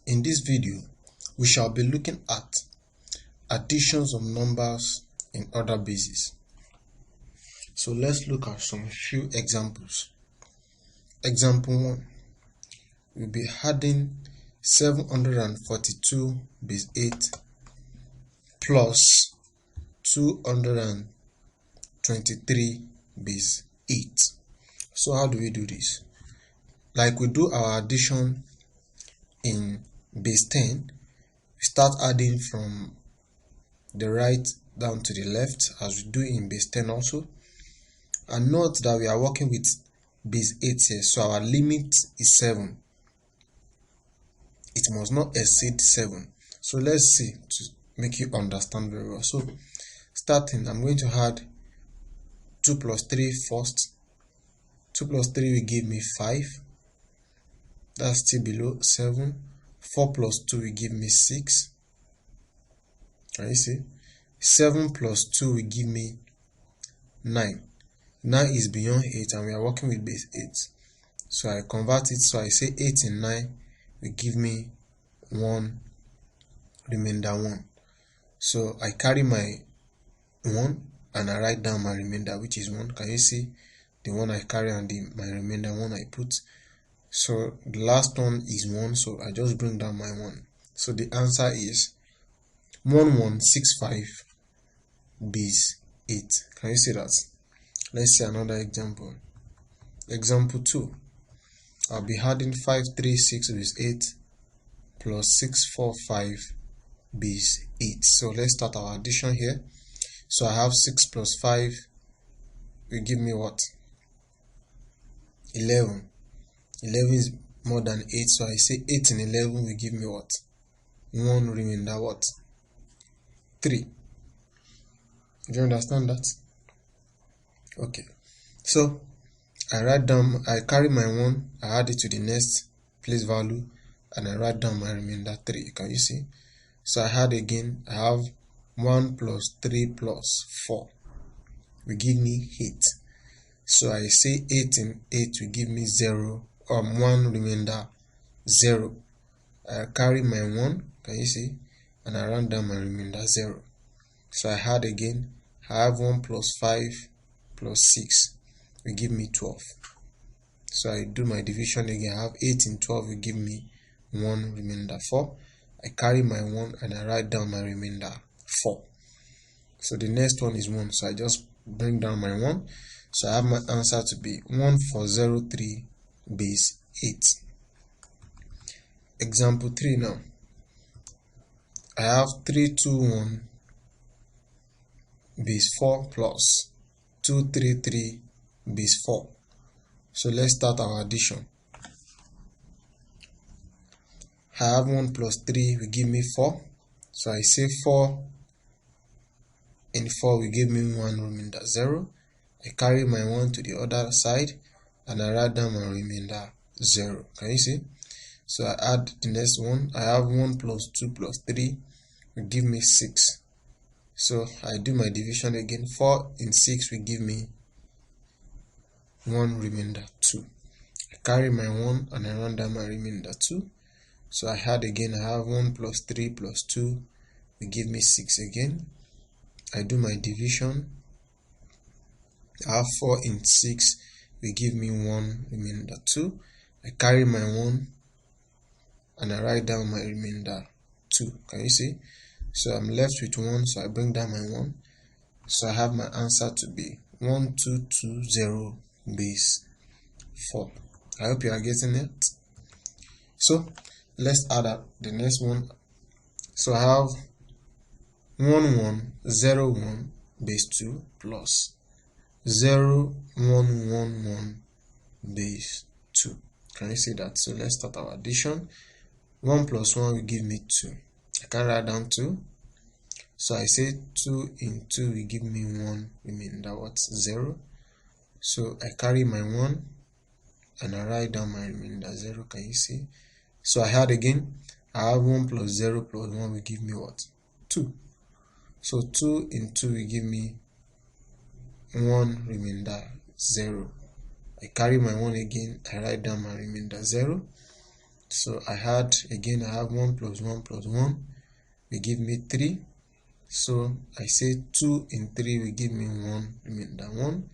In this video, we shall be looking at additions of numbers in order basis. So let's look at some few examples. Example 1, we'll be adding 742 base 8 plus 223 base 8. So how do we do this? Like we do our addition in base 10, we start adding from the right down to the left as we do in base 10 also. And note that we are working with base 8 here, so our limit is 7. It must not exceed 7. So let's see to make you understand very well. So starting, I'm going to add 2 plus 3 first. 2 plus 3 will give me 5. That's still below 7. 4 plus 2 will give me 6. Can you see? 7 plus 2 will give me 9. 9 is beyond 8 and we are working with base 8. So I convert it, so I say 8 in 9 will give me 1, remainder 1. So I carry my 1 and I write down my remainder, which is 1. Can you see? The one I carry and my remainder 1 I put. So the last one is 1, so I just bring down my 1. So the answer is 1165 base 8. Can you see that? Let's see another example. Example 2. I'll be adding 536 base 8 plus 645 base 8. So let's start our addition here. So I have 6 plus 5 will give me what? 11. 11 is more than 8, so I say 8 in 11 will give me what? 1, remainder what? 3. Do you understand that? Okay. So I write down, I carry my 1, I add it to the next place value, and I write down my remainder 3. Can you see? So I add again, I have 1 plus 3 plus 4 will give me 8. So I say 8 in 8 will give me 0, or 1 remainder 0. I carry my 1, can you see? And I run down my remainder 0. So I add again, I have 1 plus 5 plus 6 will give me 12. So I do my division again, I have 8 in 12 will give me 1, remainder 4. I carry my 1 and I write down my remainder 4. So the next one is 1, so I just bring down my 1. So I have my answer to be 1403 base 8. Example 3 now. I have 321 base 4 plus 233 base 4. So let's start our addition. I have 1 plus 3 will give me 4. So I say 4 in 4 will give me 1, remainder 0. I carry my 1 to the other side and I write down my remainder 0. Can you see? So I add the next one. I have 1 plus 2 plus 3 will give me 6. So I do my division again. 4 in 6 will give me 1, remainder 2. I carry my 1 and I run down my remainder 2. So I add again. I have 1 plus 3 plus 2 will give me 6 again. I do my division. I have 4 in 6 will give me 1, remainder 2. I carry my 1 and I write down my remainder 2. Can you see? So I'm left with 1, so I bring down my 1. So I have my answer to be 1220 base 4. I hope you are getting it. So let's add up the next one. So I have 1101 base 2 plus 0111 base 2. Can you see that? So let's start our addition. 1 plus 1 will give me 2. I can write down 2. So I say 2 in 2 will give me 1, remainder what? 0. So I carry my 1 and I write down my remainder 0. Can you see? So I add again. I have 1 plus 0 plus 1 will give me what? 2. So 2 in 2 will give me 1, remainder 0. I carry my 1 again, I write down my remainder 0. So I have 1 plus 1 plus 1 will give me 3. So I say 2 in 3 will give me 1 remainder 1.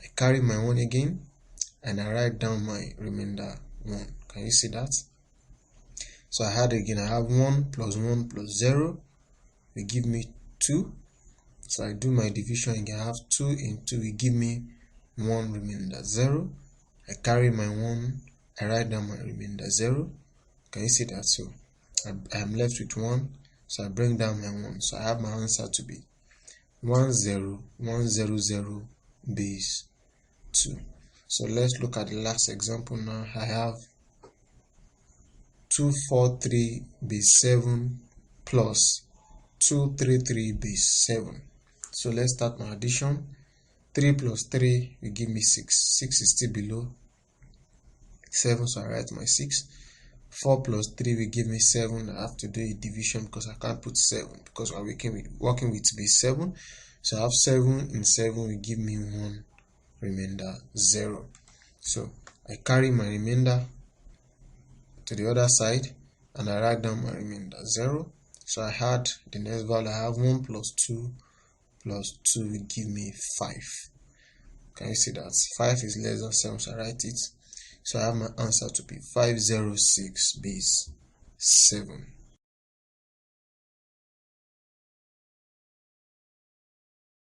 I carry my 1 again and I write down my remainder 1. Can you see that? So I have 1 plus 1 plus 0 will give me 2. So I do my division again. I have 2 in 2 will give me 1 remainder 0. I carry my 1, I write down my remainder 0. Can you see that? So I am left with 1. So I bring down my 1. So I have my answer to be 10100 base 2. So let's look at the last example now. I have 243 base 7 plus 233 base 7. So let's start my addition. 3 plus 3 will give me 6. 6 is still below 7, so I write my 6. 4 plus 3 will give me 7. I have to do a division because I can't put 7 because we're working with base 7. So I have 7 in 7 will give me 1 remainder 0. So I carry my remainder to the other side and I write down my remainder 0. So I had the next value. I have 1 plus 2 will give me 5. Can you see that? 5 is less than 7, so I write it. So I have my answer to be 506 base 7.